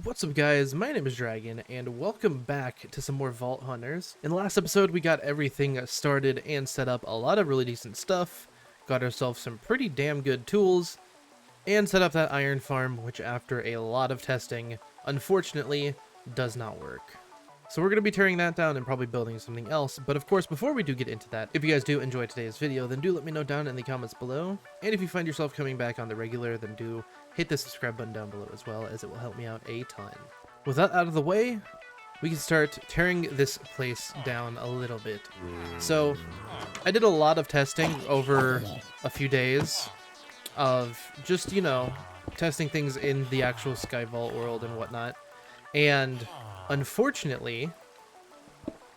What's up guys, my name is Jragon, and welcome back to some more Vault Hunters. In the last episode we got everything started and set up, a lot of really decent stuff, got ourselves some pretty damn good tools, and set up that iron farm, which after a lot of testing, unfortunately, does not work. So we're going to be tearing that down and probably building something else, but of course before we do get into that, if you guys do enjoy today's video, then do let me know down in the comments below, and if you find yourself coming back on the regular, then do hit the subscribe button down below as well, as it will help me out a ton. With that out of the way, we can start tearing this place down a little bit. So I did a lot of testing over a few days of just, testing things in the actual Sky Vault world and whatnot, and unfortunately,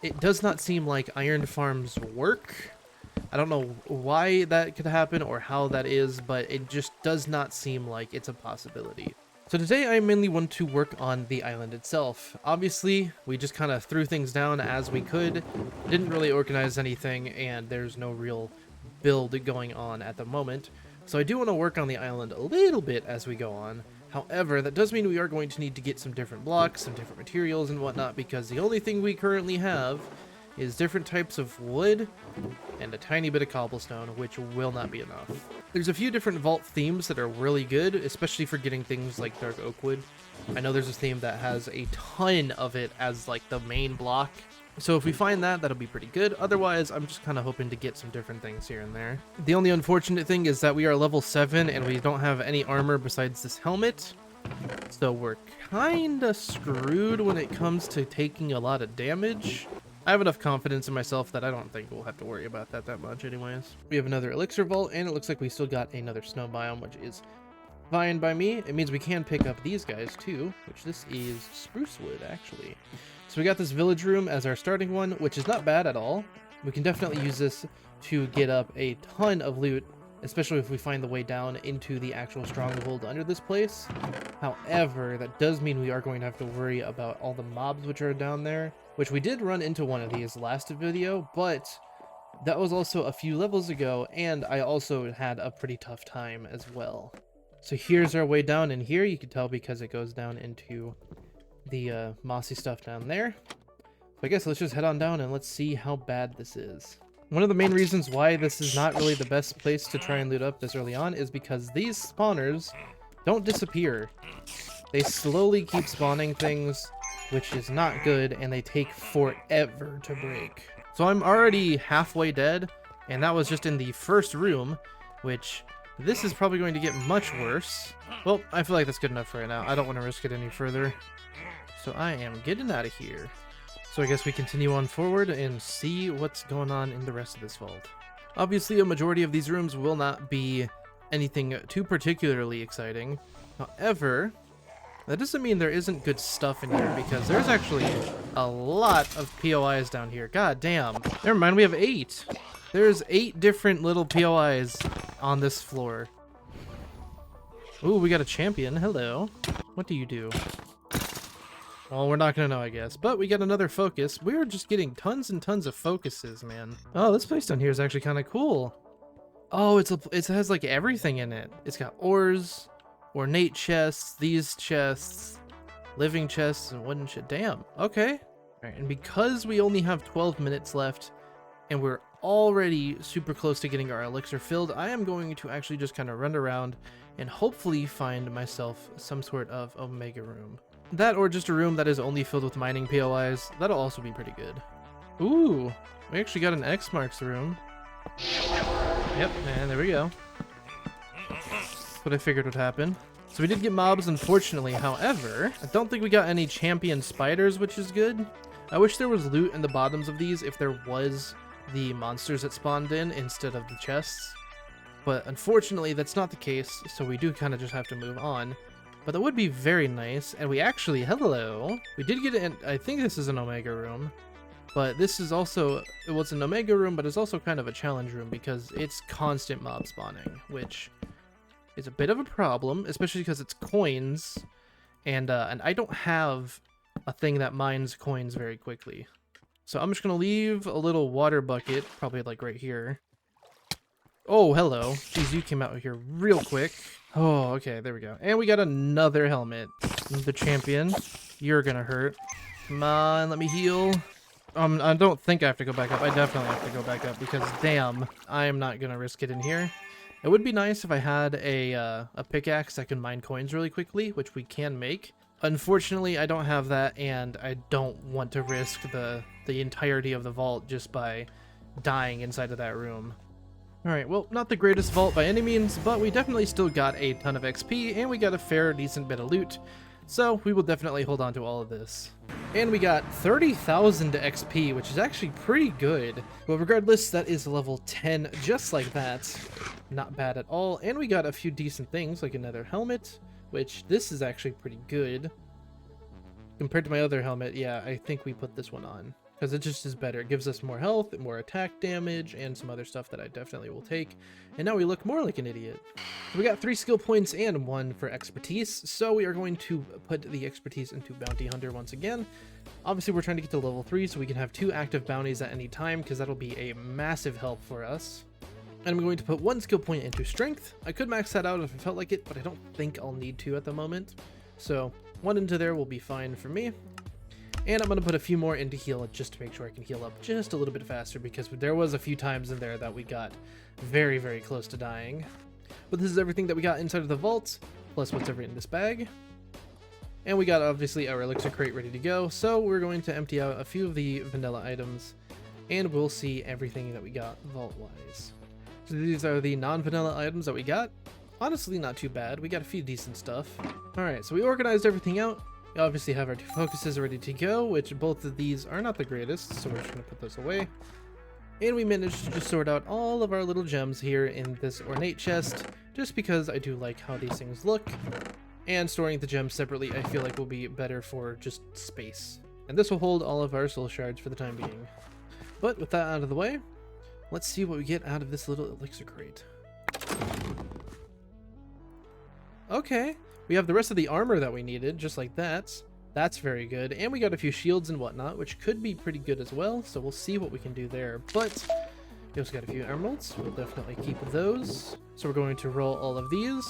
it does not seem like iron farms work. I don't know why that could happen or how that is, but it just does not seem like it's a possibility. So today I mainly want to work on the island itself. Obviously, we just kind of threw things down as we could, didn't really organize anything, and there's no real build going on at the moment. So I do want to work on the island a little bit as we go on. However, that does mean we are going to need to get some different blocks, some different materials and whatnot, because the only thing we currently have is different types of wood and a tiny bit of cobblestone, which will not be enough. There's a few different vault themes that are really good, especially for getting things like dark oak wood. I know there's a theme that has a ton of it as like the main block. So if we find that, that'll be pretty good. Otherwise, I'm just kind of hoping to get some different things here and there. The only unfortunate thing is that we are level 7 and we don't have any armor besides this helmet. So we're kind of screwed when it comes to taking a lot of damage. I have enough confidence in myself that I don't think we'll have to worry about that much anyways. We have another elixir vault, and it looks like we still got another snow biome, which is fine by me. It means we can pick up these guys too, which this is spruce wood actually. So we got this village room as our starting one, which is not bad at all. We can definitely use this to get up a ton of loot, especially if we find the way down into the actual stronghold under this place. However, that does mean we are going to have to worry about all the mobs which are down there, which we did run into one of these last video, but that was also a few levels ago, and I also had a pretty tough time as well. So here's our way down, and here you can tell because it goes down into the mossy stuff down there. So I guess let's just head on down and let's see how bad this is. One of the main reasons why this is not really the best place to try and loot up this early on is because these spawners don't disappear. They slowly keep spawning things, which is not good, and they take forever to break. So I'm already halfway dead, and that was just in the first room, which this is probably going to get much worse. Well, I feel like that's good enough for right now. I don't want to risk it any further. So I am getting out of here. So I guess we continue on forward and see what's going on in the rest of this vault. Obviously, a majority of these rooms will not be anything too particularly exciting. However, that doesn't mean there isn't good stuff in here, because there's actually a lot of POIs down here. God damn. Never mind, we have 8. There's 8 different little POIs on this floor. Ooh, we got a champion. Hello. What do you do? Well, we're not gonna know, I guess. But we got another focus. We are just getting tons and tons of focuses, man. Oh, this place down here is actually kind of cool. Oh, it has like everything in it. It's got ores, ornate chests, these chests, living chests, and wooden shit. Damn. Okay. All right, and because we only have 12 minutes left, and we're already super close to getting our elixir filled, I am going to actually just kind of run around and hopefully find myself some sort of omega room. That, or just a room that is only filled with mining POIs. That'll also be pretty good. Ooh, we actually got an X marks room. Yep, and there we go. That's what I figured would happen. So we did get mobs, unfortunately. However, I don't think we got any champion spiders, which is good. I wish there was loot in the bottoms of these if there was the monsters that spawned in instead of the chests. But unfortunately, that's not the case, so we do kind of just have to move on. But that would be very nice, and we actually, hello, we did get in, I think this is an omega room, but this is also, well, it's an omega room, but it's also kind of a challenge room because it's constant mob spawning, which is a bit of a problem, especially because it's coins, and I don't have a thing that mines coins very quickly. So I'm just gonna leave a little water bucket, probably like right here. Oh, hello. Jeez, you came out here real quick. Oh, okay, there we go. And we got another helmet. The champion. You're gonna hurt. Come on, let me heal. I don't think I have to go back up. I definitely have to go back up because damn, I am not gonna risk it in here. It would be nice if I had a pickaxe that can mine coins really quickly, which we can make. Unfortunately, I don't have that, and I don't want to risk the entirety of the vault just by dying inside of that room. Alright, well, not the greatest vault by any means, but we definitely still got a ton of XP, and we got a fair, decent bit of loot. So we will definitely hold on to all of this. And we got 30,000 XP, which is actually pretty good. But regardless, that is level 10, just like that. Not bad at all. And we got a few decent things, like another helmet, which this is actually pretty good. Compared to my other helmet, yeah, I think we put this one on. Because it just is better. It gives us more health, more attack damage, and some other stuff that I definitely will take. And now we look more like an idiot. We got 3 skill points and 1 for expertise, so we are going to put the expertise into Bounty Hunter once again. Obviously, we're trying to get to level 3 so we can have 2 active bounties at any time, because that'll be a massive help for us. And I'm going to put 1 skill point into Strength. I could max that out if I felt like it, but I don't think I'll need to at the moment. So 1 into there will be fine for me. And I'm going to put a few more into heal just to make sure I can heal up just a little bit faster, because there was a few times in there that we got very, very close to dying. But this is everything that we got inside of the vault, plus what's ever in this bag. And we got obviously our elixir crate ready to go, so we're going to empty out a few of the vanilla items, and we'll see everything that we got vault-wise. So these are the non-vanilla items that we got. Honestly, not too bad. We got a few decent stuff. Alright, so we organized everything out. We obviously have our 2 focuses ready to go, which both of these are not the greatest, so we're just going to put those away. And we managed to just sort out all of our little gems here in this ornate chest, just because I do like how these things look. And storing the gems separately I feel like will be better for just space. And this will hold all of our soul shards for the time being. But with that out of the way, let's see what we get out of this little elixir crate. Okay. We have the rest of the armor that we needed, just like that. That's very good. And we got a few shields and whatnot, which could be pretty good as well. So we'll see what we can do there. But we also got a few emeralds. We'll definitely keep those. So we're going to roll all of these.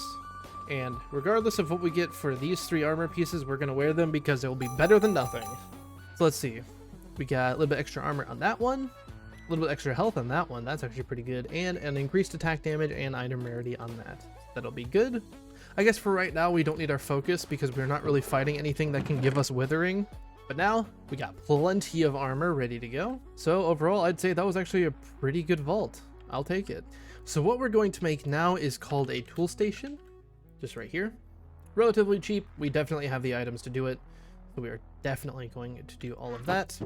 And regardless of what we get for these 3 armor pieces, we're going to wear them because it will be better than nothing. So let's see. We got a little bit extra armor on that one. A little bit extra health on that one. That's actually pretty good. And an increased attack damage and item rarity on that. That'll be good. I guess for right now, we don't need our focus because we're not really fighting anything that can give us withering. But now, we got plenty of armor ready to go. So overall, I'd say that was actually a pretty good vault. I'll take it. So what we're going to make now is called a tool station. Just right here. Relatively cheap. We definitely have the items to do it. So we are definitely going to do all of that.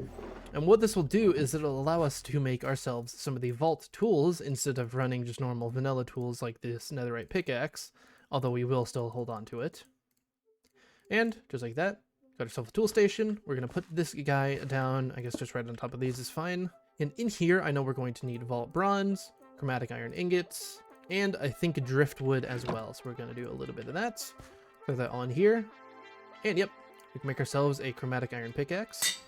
And what this will do is it'll allow us to make ourselves some of the vault tools instead of running just normal vanilla tools like this netherite pickaxe. Although we will still hold on to it. And just like that, got ourselves a tool station. We're going to put this guy down. I guess just right on top of these is fine. And in here, I know we're going to need vault bronze, chromatic iron ingots, and I think driftwood as well. So we're going to do a little bit of that. Put that on here. And yep, we can make ourselves a chromatic iron pickaxe.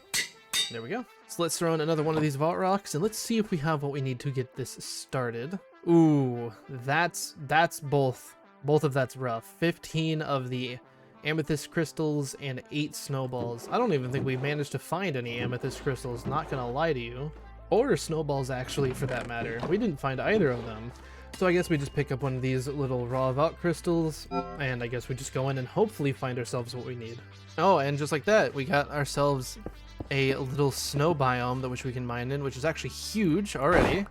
There we go. So let's throw in another one of these vault rocks and let's see if we have what we need to get this started. Ooh, that's both. Both of that's rough. 15 of the amethyst crystals and 8 snowballs. I don't even think we managed to find any amethyst crystals, not gonna lie to you. Or snowballs, actually, for that matter. We didn't find either of them. So I guess we just pick up one of these little raw vault crystals, and I guess we just go in and hopefully find ourselves what we need. Oh, and just like that, we got ourselves a little snow biome that which we can mine in, which is actually huge already.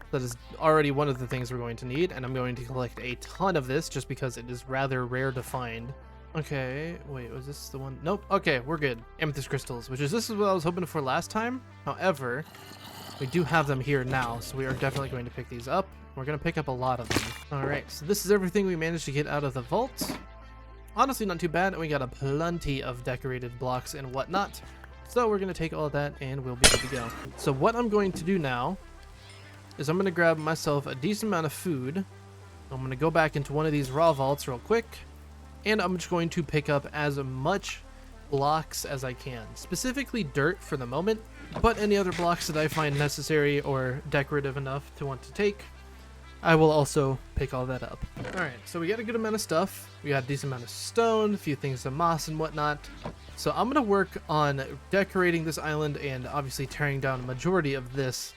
That is already one of the things we're going to need, and I'm going to collect a ton of this just because it is rather rare to find. Okay, wait, was this the one? Nope. Okay, we're good. Amethyst crystals, this is what I was hoping for last time. However, we do have them here now, so we are definitely going to pick these up. We're going to pick up a lot of them. All right, so this is everything we managed to get out of the vault. Honestly, not too bad, and we got a plenty of decorated blocks and whatnot. So we're going to take all of that, and we'll be good to go. So what I'm going to do now is I'm going to grab myself a decent amount of food. I'm going to go back into one of these raw vaults real quick, and I'm just going to pick up as much blocks as I can, specifically dirt for the moment, but any other blocks that I find necessary or decorative enough to want to take, I will also pick all that up. Alright, so we got a good amount of stuff. We got a decent amount of stone, a few things of moss and whatnot. So I'm going to work on decorating this island and obviously tearing down a majority of this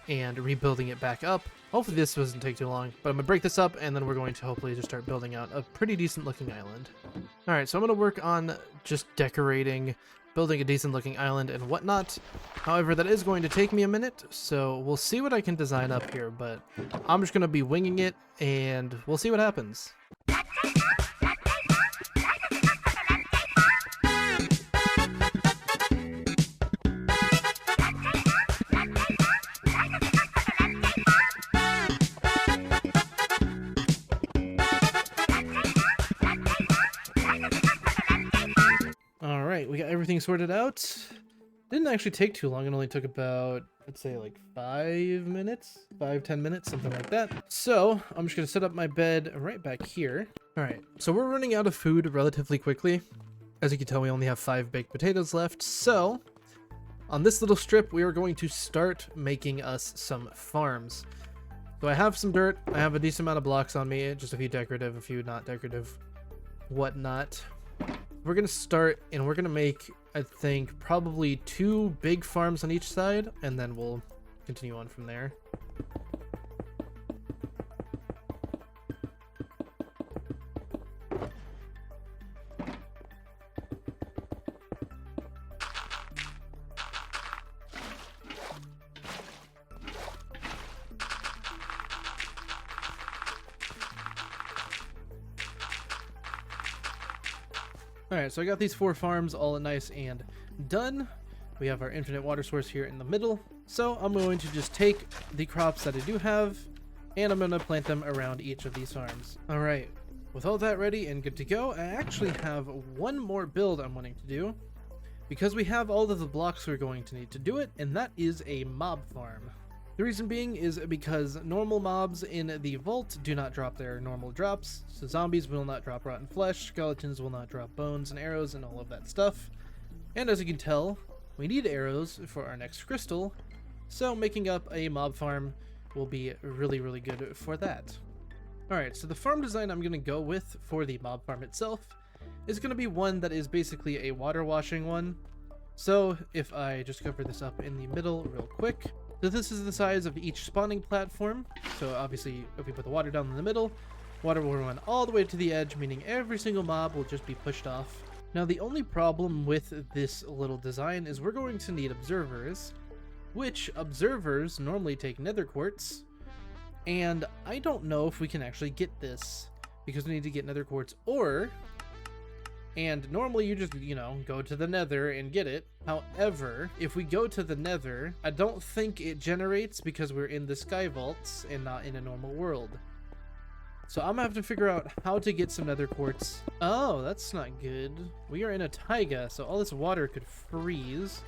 and rebuilding it back up. Hopefully this doesn't take too long, but I'm going to break this up and then we're going to hopefully just start building out a pretty decent looking island. Alright, so I'm going to work on just decorating, building a decent looking island and whatnot. However, that is going to take me a minute, so we'll see what I can design up here, but I'm just going to be winging it and we'll see what happens. Alright, we got everything sorted out. Didn't actually take too long. It only took about, I'd say like 5 minutes, 5-10 minutes, something like that. So I'm just going to set up my bed right back here. All right, so we're running out of food relatively quickly. As you can tell, we only have 5 baked potatoes left. So on this little strip, we are going to start making us some farms. So I have some dirt. I have a decent amount of blocks on me, just a few decorative, a few not decorative, whatnot. We're going to start and we're going to make, I think, probably 2 big farms on each side, and then we'll continue on from there. Alright, so I got these 4 farms all nice and done. We have our infinite water source here in the middle. So I'm going to just take the crops that I do have, and I'm going to plant them around each of these farms. Alright, with all that ready and good to go, I actually have one more build I'm wanting to do, because we have all of the blocks we're going to need to do it, and that is a mob farm. The reason being is because normal mobs in the vault do not drop their normal drops, so zombies will not drop rotten flesh, skeletons will not drop bones and arrows and all of that stuff. And as you can tell, we need arrows for our next crystal, so making up a mob farm will be really, really good for that. Alright, so the farm design I'm going to go with for the mob farm itself is going to be one that is basically a water washing one. So if I just cover this up in the middle real quick. So this is the size of each spawning platform. So obviously if we put the water down in the middle, water will run all the way to the edge, meaning every single mob will just be pushed off. Now the only problem with this little design is we're going to need observers, which observers normally take nether quartz, and I don't know if we can actually get this because we need to get nether quartz ore. And normally you just, go to the nether and get it. However, if we go to the nether, I don't think it generates because we're in the sky vaults and not in a normal world. So I'm gonna have to figure out how to get some nether quartz. Oh, that's not good. We are in a taiga, so all this water could freeze.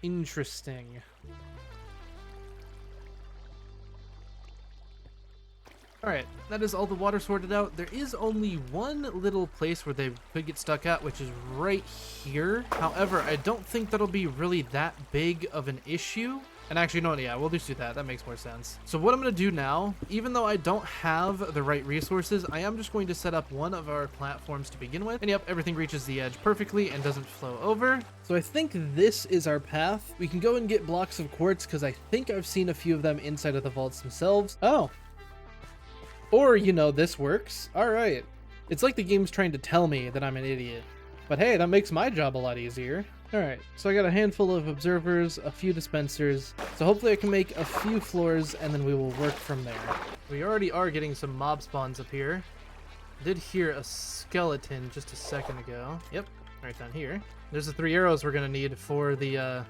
Interesting. Alright, that is all the water sorted out. There is only one little place where they could get stuck at, which is right here. However, I don't think that'll be really that big of an issue. And actually, no, yeah, we'll just do that. That makes more sense. So what I'm going to do now, even though I don't have the right resources, I am just going to set up one of our platforms to begin with. And yep, everything reaches the edge perfectly and doesn't flow over. So I think this is our path. We can go and get blocks of quartz because I think I've seen a few of them inside of the vaults themselves. Oh. Or, this works. Alright. It's like the game's trying to tell me that I'm an idiot. But hey, that makes my job a lot easier. Alright, so I got a handful of observers, a few dispensers. So hopefully I can make a few floors and then we will work from there. We already are getting some mob spawns up here. I did hear a skeleton just a second ago. Yep, right down here. There's the 3 arrows we're going to need for the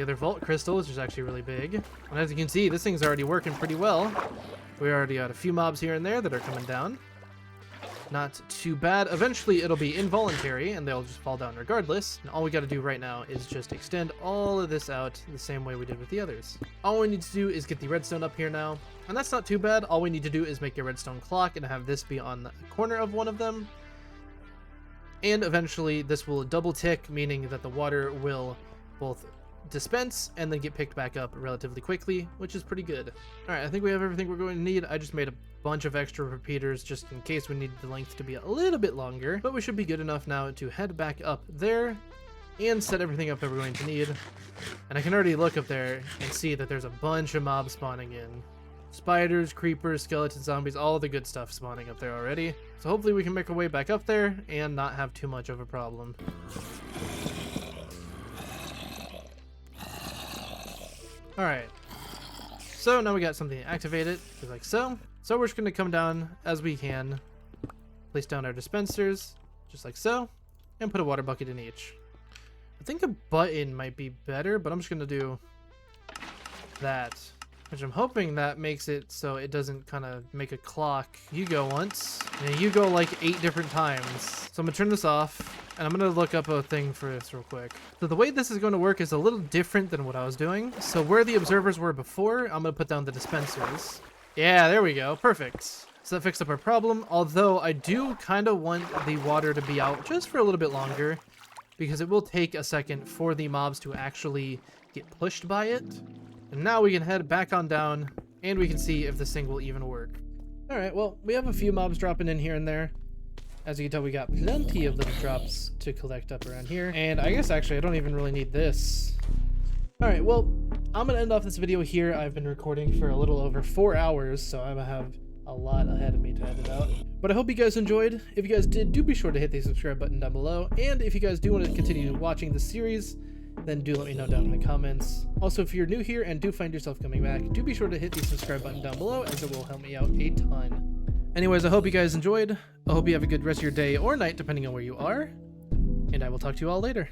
other vault crystal, which is actually really big. And as you can see, this thing's already working pretty well. We already got a few mobs here and there that are coming down. Not too bad. Eventually it'll be involuntary and they'll just fall down regardless. And all we got to do right now is just extend all of this out the same way we did with the others. All we need to do is get the redstone up here now. And that's not too bad. All we need to do is make a redstone clock and have this be on the corner of one of them. And eventually this will double tick, meaning that the water will both dispense and then get picked back up relatively quickly, which is pretty good. All right, I think we have everything we're going to need. I just made a bunch of extra repeaters just in case we need the length to be a little bit longer, but we should be good enough now to head back up there and set everything up that we're going to need. And I can already look up there and see that there's a bunch of mobs spawning in. Spiders, creepers, skeleton zombies, all the good stuff spawning up there already. So hopefully we can make our way back up there and not have too much of a problem. Alright, so now we got something activated, just like so. So we're just going to come down as we can, place down our dispensers, just like so, and put a water bucket in each. I think a button might be better, but I'm just going to do that, which I'm hoping that makes it so it doesn't kind of make a clock. You go once, and you go like 8 different times. So I'm going to turn this off. And I'm going to look up a thing for this real quick. So the way this is going to work is a little different than what I was doing. So where the observers were before, I'm going to put down the dispensers. Yeah, there we go. Perfect. So that fixed up our problem. Although I do kind of want the water to be out just for a little bit longer, because it will take a second for the mobs to actually get pushed by it. And now we can head back on down and we can see if this thing will even work. All right, well, we have a few mobs dropping in here and there. As you can tell, we got plenty of little drops to collect up around here. And I guess actually I don't even really need this. Alright, well, I'm going to end off this video here. I've been recording for a little over 4 hours, so I'm going to have a lot ahead of me to edit out. But I hope you guys enjoyed. If you guys did, do be sure to hit the subscribe button down below. And if you guys do want to continue watching the series, then do let me know down in the comments. Also, if you're new here and do find yourself coming back, do be sure to hit the subscribe button down below, as it will help me out a ton. Anyways, I hope you guys enjoyed. I hope you have a good rest of your day or night, depending on where you are. And I will talk to you all later.